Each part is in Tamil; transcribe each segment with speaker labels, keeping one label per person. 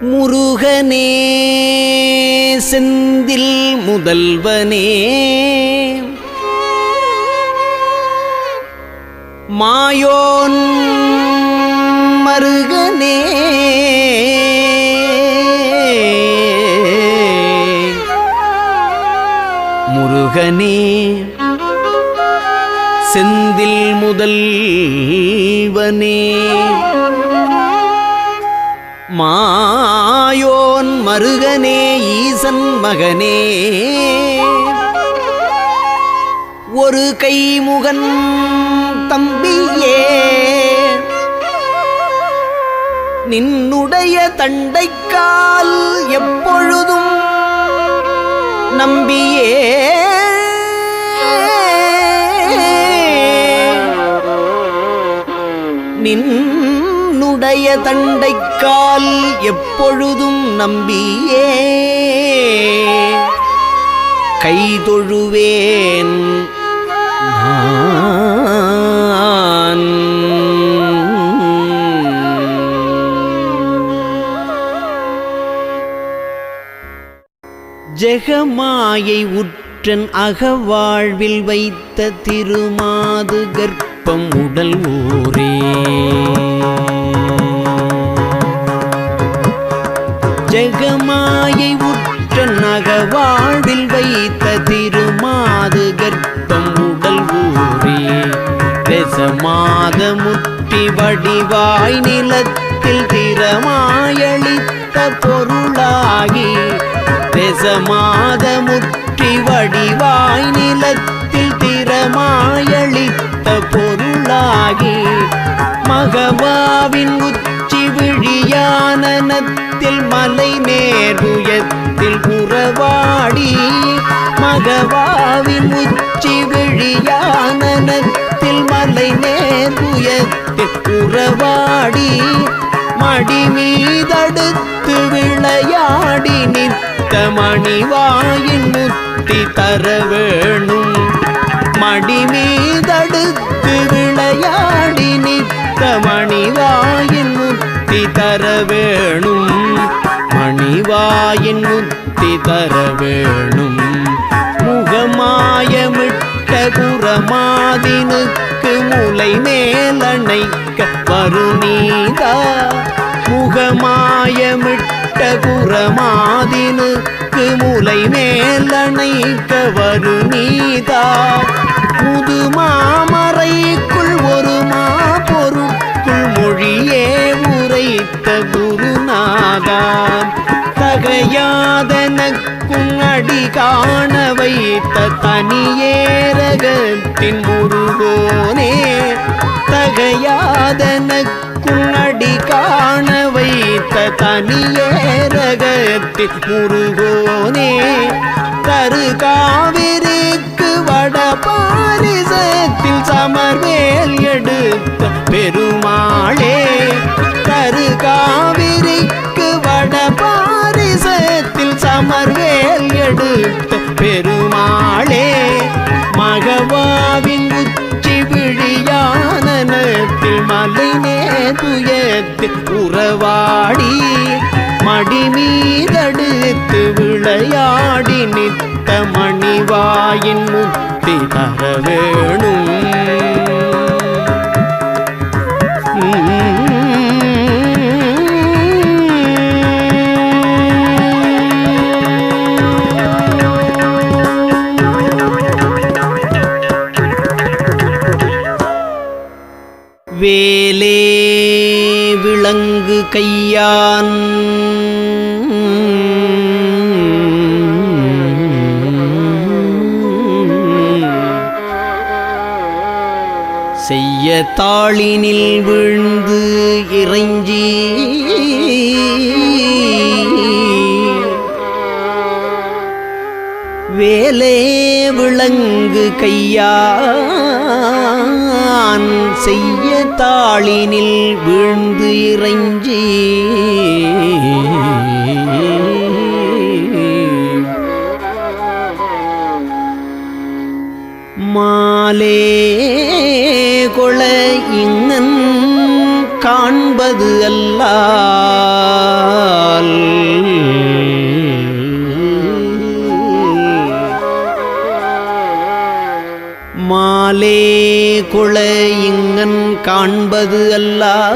Speaker 1: முருகனே செந்தில் முதல்வனே மாயோன் மருகனே முருகனே செந்தில் முதல்வனே மாயோன் மருகனே ஈசன் மகனே ஒரு கைமுகன் தம்பியே நின்னுடைய தண்டைக்கால் எப்பொழுதும் நம்பியே நின்னுடைய தண்டைக்கால் எப்பொழுதும் நம்பியே கைதொழுவேன் நான். ஜெகமாயை உற்றன் அகவாழ்வில் வைத்த திருமாது கர்ப்பம் உடல் ஊரே ஜெகமாயை உற்றன் அகவாழ்வில் வைத்த திருமாது கர்ப்பம் உடல் ஊரே ரசமாத முற்றி வடிவாய் நிலத்தில் திறமாயளித்த பொருளாகி ரசமாத முற்றி வடிவாய் நிலத்தில் திறமாயளித்த பொருளாகி மகவாவின் உச்சி விழியானனத்தில் மலை நேருயத்தில் உறவாடி மகவாவின் உச்சி விழியானனத்தில் மலை நேருயத்தில் உறவாடி மடி மீதடுத்து விளையாடி நித்த மணிவாயின் முத்தி தர வேணும் மடி மீதடுத்து விளையாடி நித்த மணிவாயின் முத்தி தர வேணும் மணிவாயின் முத்தி தர வேணும் முகமாயமிட்ட குரமாதினுக்கு முலை மேலணைக்க வருநீதா முகமாயமிட்ட குரமாதினுக்கு முலை மேலணைக்க வருநீதா முதுமாமறைக்குள் ஒரு மாபொருட்குள் மொழியே உரைத்த குருநாதா தகையாதனக்கும் அடி காண வைத்த தனியேரகத்தின் முருகோனே தகையாதனக்கும் அடி காண வைத்த தனியேரகத்தின் முருகோனே தரு காவிரிக்கு வட பாரிசத்தில் சமர்வேல் எடுத்த பெருமாளே தரு காவிரிக்கு வட பாரிசத்தில் சமர்வேல் எடுத்த பெருமாளே மகவாவின் உச்சி விழியானனத்தில் மலை நேதுயத்தில் உறவாடி மடி மீதடுத்து விளையாடி நித்த மணிவாயின் முத்தி தர வேணும் வேலே விளங்கு கையான் செய்ய தாளினில் விழுந்து இறைஞ்சி வேலே விளங்கு கையான் செய்ய தாளினில் விழுந்து இறைஞ்சி மாலே கொள இங்கன் காண்பது அல்லால் காண்பது அல்லால்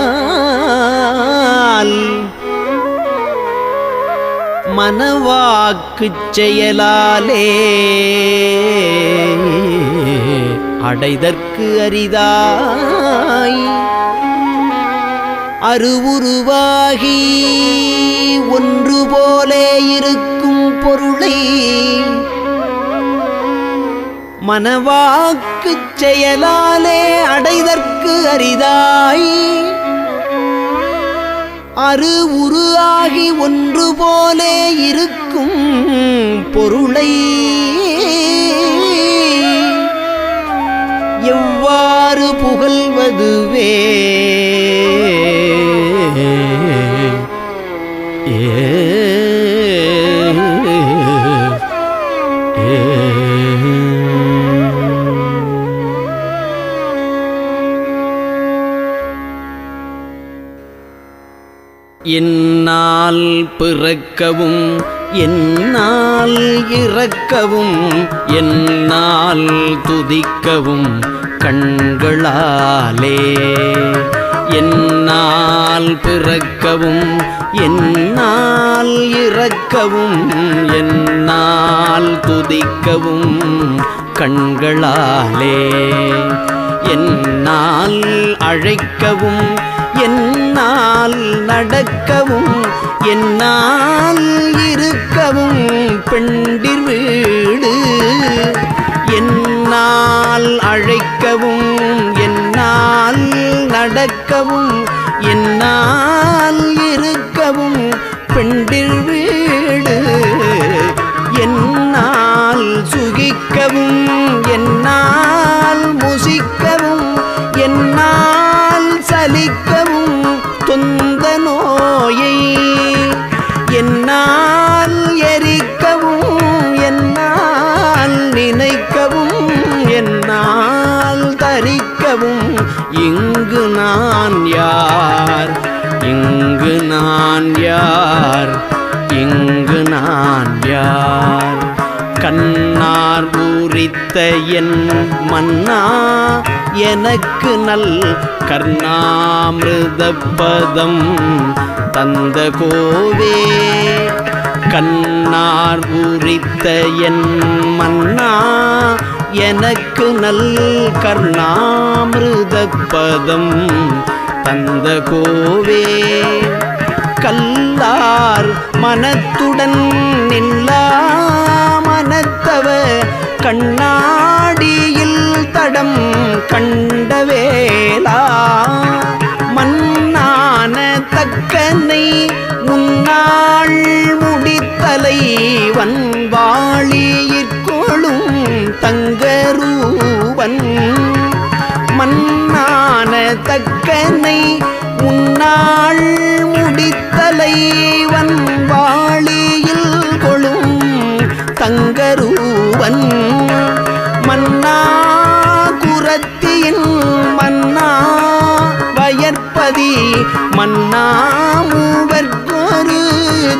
Speaker 1: மனவாக்குச் செயலாலே அடைதற்கு அரிதாய் அருவுருவாகி ஒன்று போலே இருக்கும் பொருளை மனவாக்குச் செயலாலே அடைதற்கு அரிதாய் அரு உரு ஆகி ஒன்று போலே இருக்கும் பொருளை எவ்வாறு புகழ்வதுவே என்னால் பிறக்கவும் என்னால் இறக்கவும் என்னால் துதிக்கவும் கண்களாலே என்னால் பிறக்கவும் என்னால் இறக்கவும் என்னால் துதிக்கவும் கண்களாலே என்னால் அழைக்கவும் என்னால் நடக்கவும் என்னால் இருக்கவும் பெண்டிர் வீடு என்னால் அழைக்கவும் என்னால் நடக்கவும் என்னால் இருக்கவும் பெண்டிர் வீடு என்னால் சுகிக்கவும் என்னால் முசிக்கவும் என்னால் சலிக்கவும் தொந்த நோயை என்னால் எரிக்கவும் என்னால் நினைக்கவும் என்னால் தரிக்கவும் இங்கு நான் யார் இங்கு நான் யார் இங்கு நான் யார் கண்ணார் பூரித்த என் மன்னா எனக்கு நல் கர்ணாமிருதப்பதம் தந்த கோவே கண்ணார் பூரித்த என் மன்னா எனக்கு நல் கர்ணாமிருதப்பதம் தந்த கோவே கல்லார் மனத்துடன் நில்லா மனத்தவ கண்ணாடியில் தடம் கண்டவேலா மன்னான தக்கனை முன்னாள் முடித்தலை வன்வாளியிற்கொளும் தங்கரூவன் மன்னான தக்கனை முன்னாள் முடித்தலை வன்வாளியில் கொளும் தங்கரூவன் மன்னா குரத்தியின் மன்னா வயற்பதி மன்னா மூவர்க்கொரு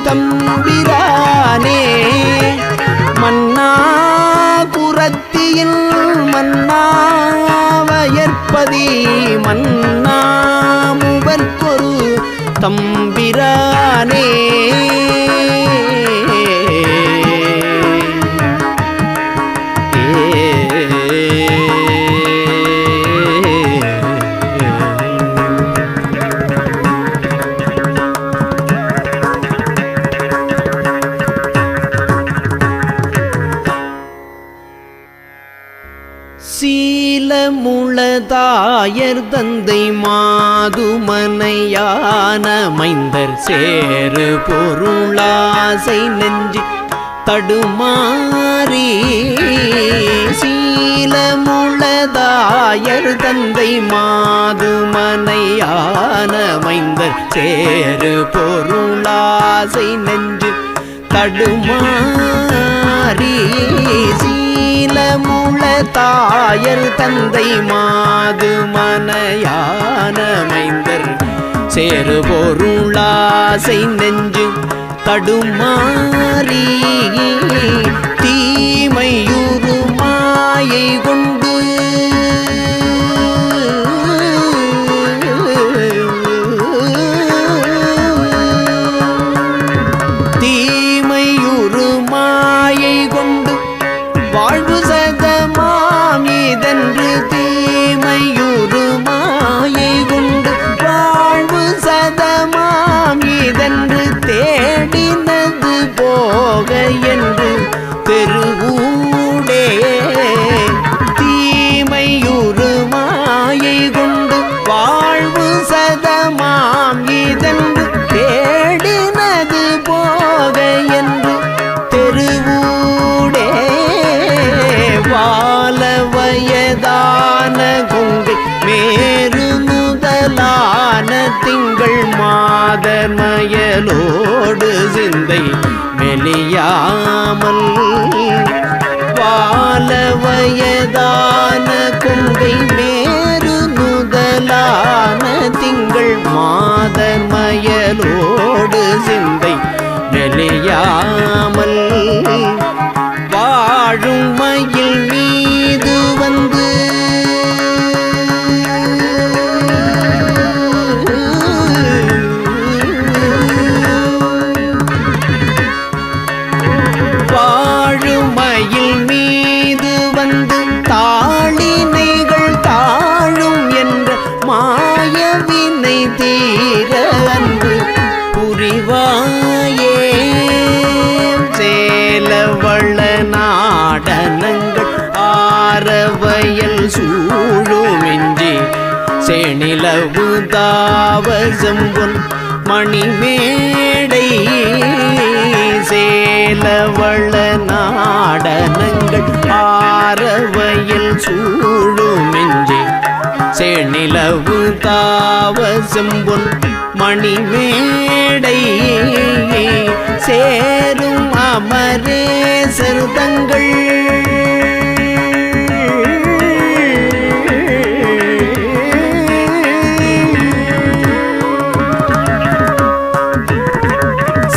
Speaker 1: தம்பிரானே மன்னா குரத்தியின் மன்னா வயற்பதி மன்னா மூவர்க்கொரு தம்பிரானே சீலமுளதாயர் தந்தை மாதுமனையான மைந்தர் சேரு பொருளாசை நெஞ்சு தடுமாறி சீலமுளதாயர் தந்தை மாதுமனையான மைந்தர் சேரு பொருளாசை நெஞ்சு தடுமாறி சீலமுளதாயர் தந்தை மாதுமனையான மைந்தர் சேரு பொருளாசை நெஞ்சு தடுமாறி தீமையுறு மாயை கொண்டு சிந்தை மெலியாமல் வால வயதான கொங்கை மேரு முதலான திங்கள் மாதர் மயலோடு சிந்தை மெலியாமல் வாழும் மயில் மீது வந்து வாழுமயில் மீது வந்து தாளினைகள் தாழும் என்ற மாயவினை தீர அன்பு புரிவாயே சேலவள நாடனங்கள் ஆரவயல் சூழுமிஞ்சி சேனிலவு தாவசம்பொன் மணிமேடை சேலவள நாடனங்கள் ஆரவயல் சூழுமிஞ்சி சேனிலவு தாவசம்பொன் மணிமேடை சேரும் அமரேசர் தங்கள்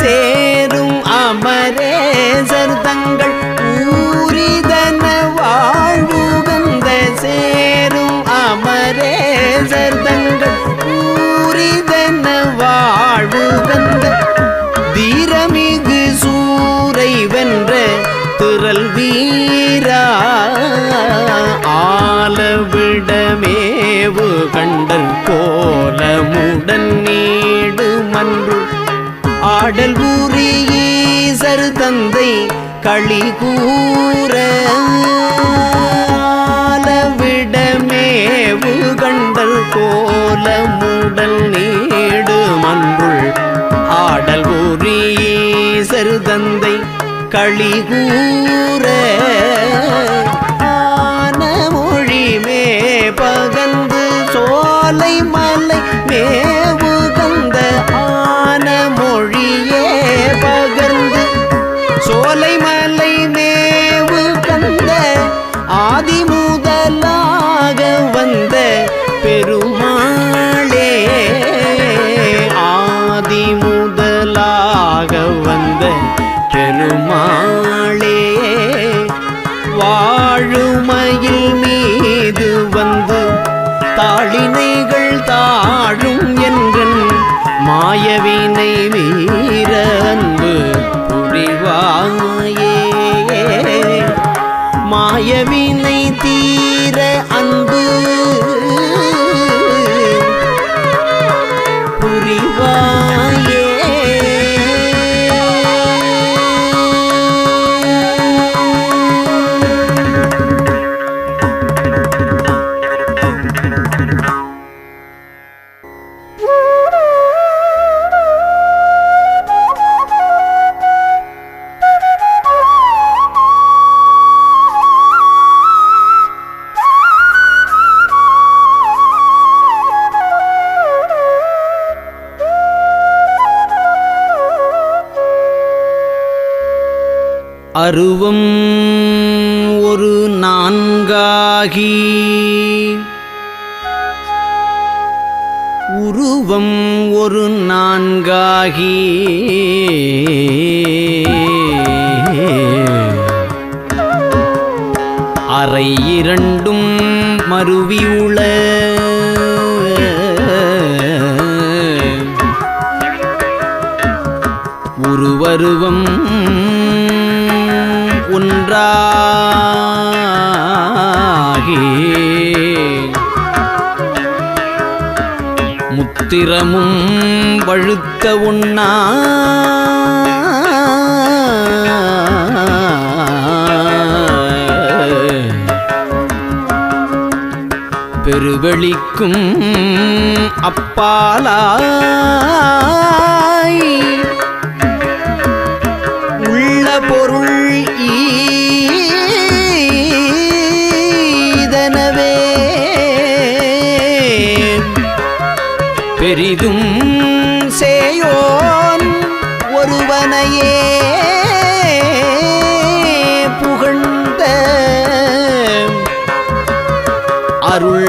Speaker 1: சேரும் அமரேசர் தங்கள் ஊரிதன வாழ்வுகந்த சேரும் அமரேசர் தங்கள் ஊரிதன வாழ்வுகந்த தீரமிகு சூரை வென்ற திரள் வீரா ஆலவிடமேவு கண்டல் கோலமுடன் நீடு மன்று ஆடல் ஊரீசர் தந்தை களி கூற ஆலவிடமேவு கண்டல் கோலமுடன் நீடு மன்றுள் ஆடல் ஊரீசர் தந்தை களி கூற ஆன மொழி மே பகந்து சோலை மலை மேவு கந்த ஆன மொழியே பகர்ந்து சோலை மலை மேவு கந்த ஆதி முதலாக வந்த பெருமாளே ஆதி முதலாக வந்த பெருமாளே வாழுமயில் மீது வந்து தாளினைகள் தாழும் என்றன் மாயவினை வீர அன்பு புரிவாயே மாயவினை தீர அன்பு புரிவாயே அருவம் ஒரு நான்காகி உருவம் ஒரு நான்காகி அறை இரண்டும் மருவியுள உருவருவம் ஒன்றாகி முத்திரமும் வழுத்த ஒண்ணா பெருவெளிக்கும் அப்பாலாய் உள்ள பொருள் ஈதனவே பெரிதும் சேயோன் ஒருவனை ஒருவனையே புகழ்ந்த அருள்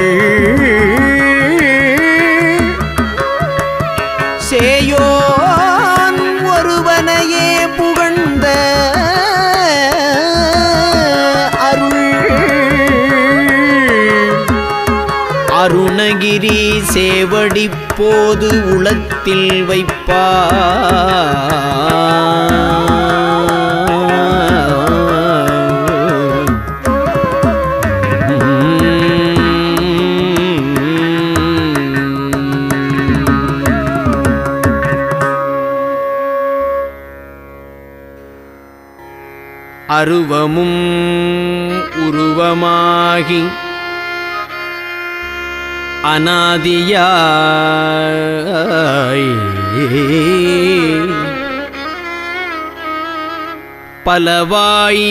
Speaker 1: சேயோன் ஒருவனையே புகழ்ந்த அருணகிரி சேவடி போது உளத்தில் வைப்பார். அருவமும் உருவமாகி அநாதியாய் பலவாய்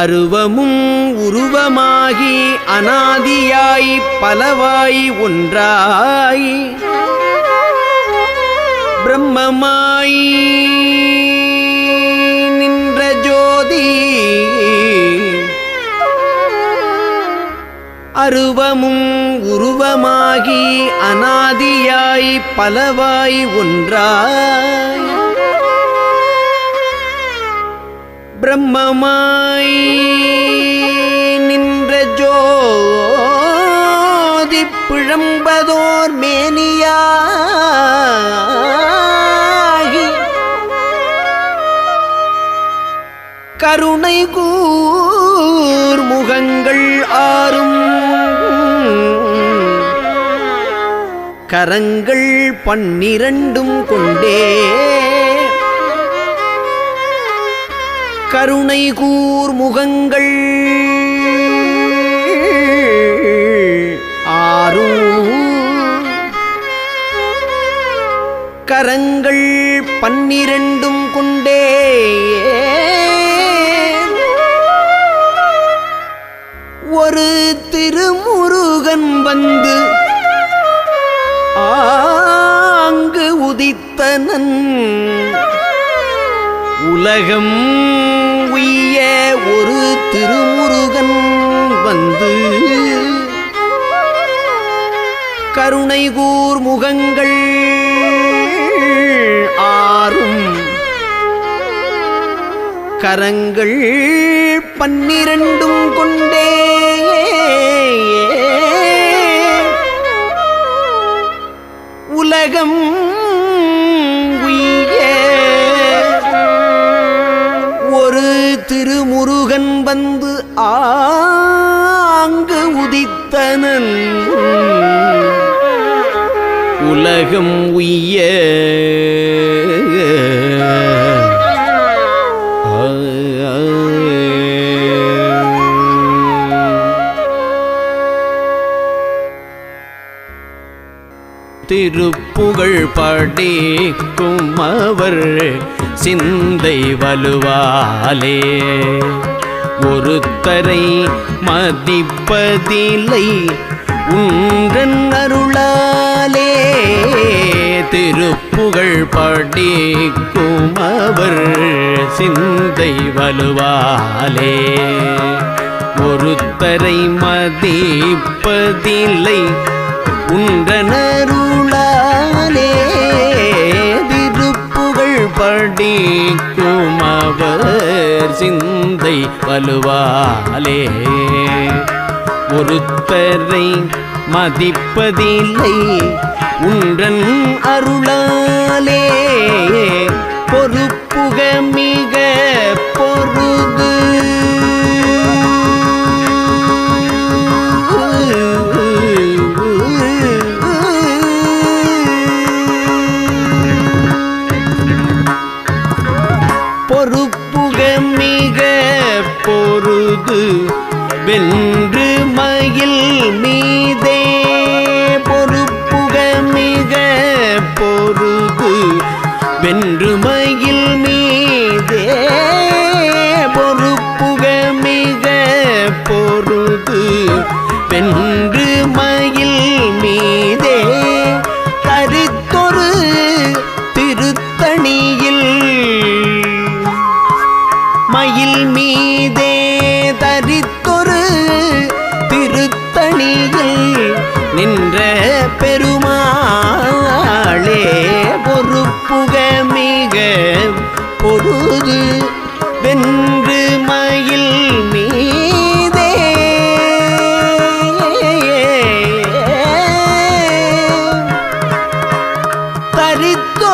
Speaker 1: அருவமும் உருவமாகி அநாதியாய் பலவாய் ஒன்றாய் பிரம்மமாய் நின்ற ஜோதி அருவமும் உருவமாகி அநாதியாய் பலவாய் ஒன்றாய் பிரம்மமாய் நின்ற ஜோதி பிழம்பதோர் மேனியாகி கருணை கூர் முகங்கள் ஆறும் கரங்கள் 12 கொண்டே கருணை கூர் முகங்கள் ஆறும் கரங்கள் 12 கொண்டே ஒரு திருமுருகன் வந்து ஆங்கு உதித்தனன் உலகம் உய்ய ஒரு திருமுருகன் வந்து கருணை கூர் முகங்கள் ஆறும் கரங்கள் 12 கொண்டே உலகம் உய்ய ஒரு திருமுருகன் வந்து ஆங்கு உதித்தனன் உலகம் உய்ய திருப்புகழ் படிக்கும் அவர் சிந்தை வலுவாலே ஒருத்தரை மதிப்பதில்லை உன்றன் அருளாலே திருப்புகழ் படிக்கும் அவர் சிந்தை வலுவாலே ஒருத்தரை மதிப்பதில்லை உன்றனருளாலே திருப்புகழ் படிக்கும் அவர் சிந்தை வலுவாலே ஒருத்தரை மதிப்பதில்லை உன்றன் அருளாலே பொறுப்புக மிக பொருது பொறுப்புக மிக பொருது வென்று மயில் மீதே பொறுப்புக மிக பொருது வென்று மயில் மீதே பொறுப்புக மிக பொருது வென்று மயில் மீதே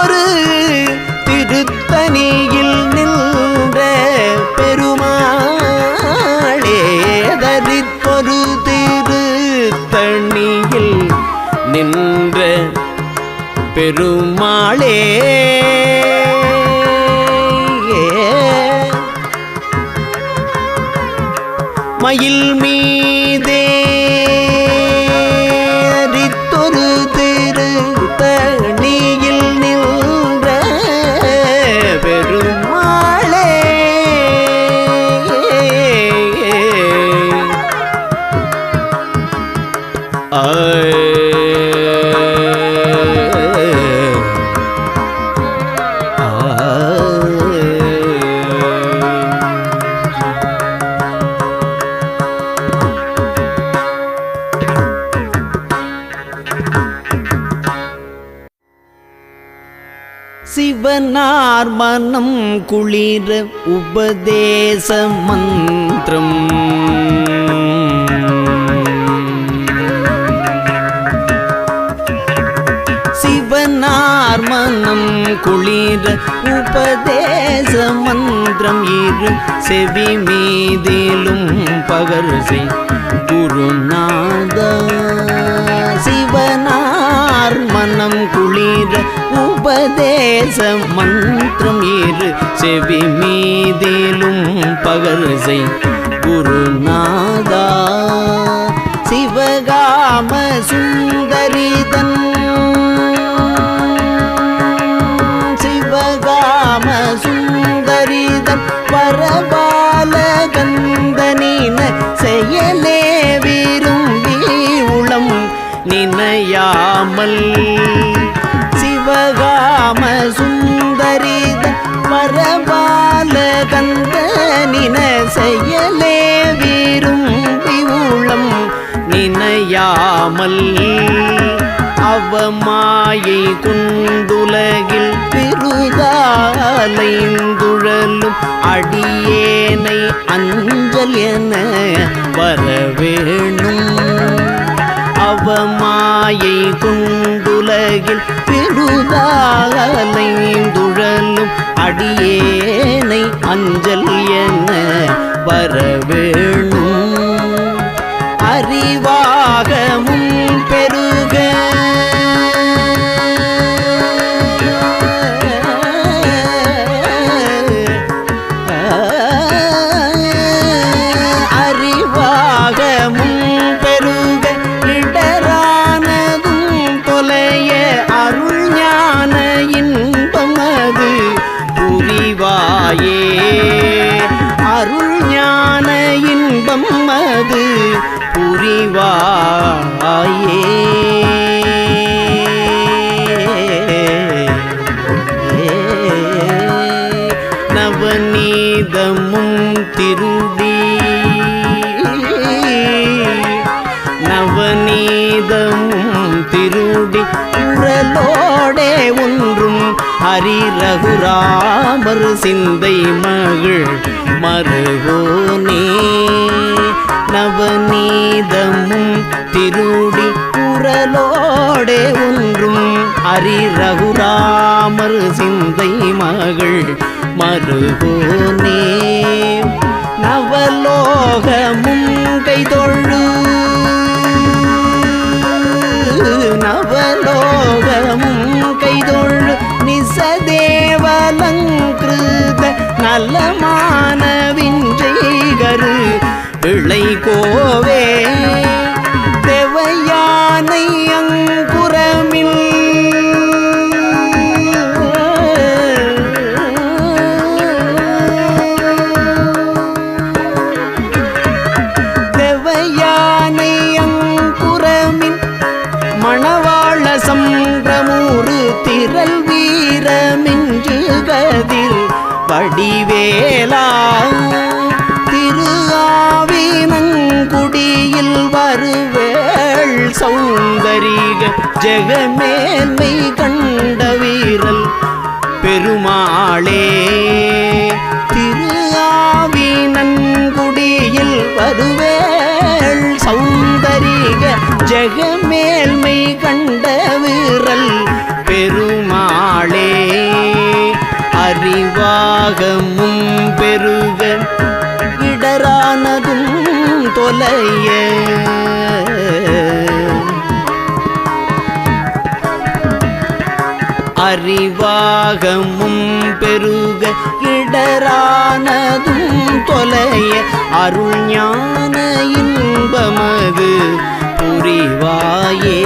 Speaker 1: தரித்தொரு திருத்தணியில் நின்ற பெருமாளே தரித்தொரு திருத்தணியில் நின்ற பெருமாளே மயில் மீதே தரித்தொரு திருத்தணியில் நின்ற பெருமாளே சிவனார் மனம் குளிர உபதேச மந்திரம் சிவனார் மனம் குளிர உபதேச மந்திரம் இரு செவி மீதிலும் பகர்சை குருநாதா சிவனார் மனம் குளிர உபதேச மந்திரம் இரு செவி மீதிலும் பகர்சை குருநாதா சிவகாம சுந்தரிதன் சிவகாம சுந்தரிதன் பரபாலகந்தனின செயலே விரும்பி உளம் நினையாமல் சிவகாம சுந்தரித பரபாலகந்தனின செயலே விரும்பி உளம் நினையாமல் அவமாயை குண்டுலகில் பெருதாலைந்துழலும் அடியேனை அஞ்சல் என வரவேணும் அவமாயை குண்டுலகில் பெருதாலைந்துழலும் அடியேனை அஞ்சல் என வரவேணும் அறிவாகமும் பெருக அறிவாகமும் பெருக இடரானதும் தொலைய அருள் ஞான இன்பமது புரிவாயே அருள் ஞான இன்பம் அது புரிவாயே நவநீதமும் திருடி நவநீதமும் திருடி உரலோடே ஒன்றும் ஹரி ரகுராமர் சிந்தை மகள் மருகோனே நவநீதமும் திருடி உரலோடே ஒன்றும் ஹரி ரகுராமர் சிந்தை மகள் மருகோனே நவலோகமும் கைதொழு நவலோகமும் கைதொழு நிசதேவலங்கிருத நலமான விஞ்சைகரு பிள்ளை கோவே தேவயானை அங்குரமில் தேவயானை அங்குரமில் மணவாள சம்பிரமூரு திரள் வீரமின்று கதிர் வடிவேலா திரு ஆவினங்குடியில் வருவேள் சௌந்தரிக ஜெகமேன்மை கண்ட வீரல் பெருமாளே திரு ஆவினங்குடியில் வருவேள் சௌந்தரிக ஜெகமேல்மை கண்ட வீரல் பெருமாளே தொலைய அறிவாகமும் பெருக இடரானதும் தொலைய அருள் ஞான இன்பமது புரிவாயே.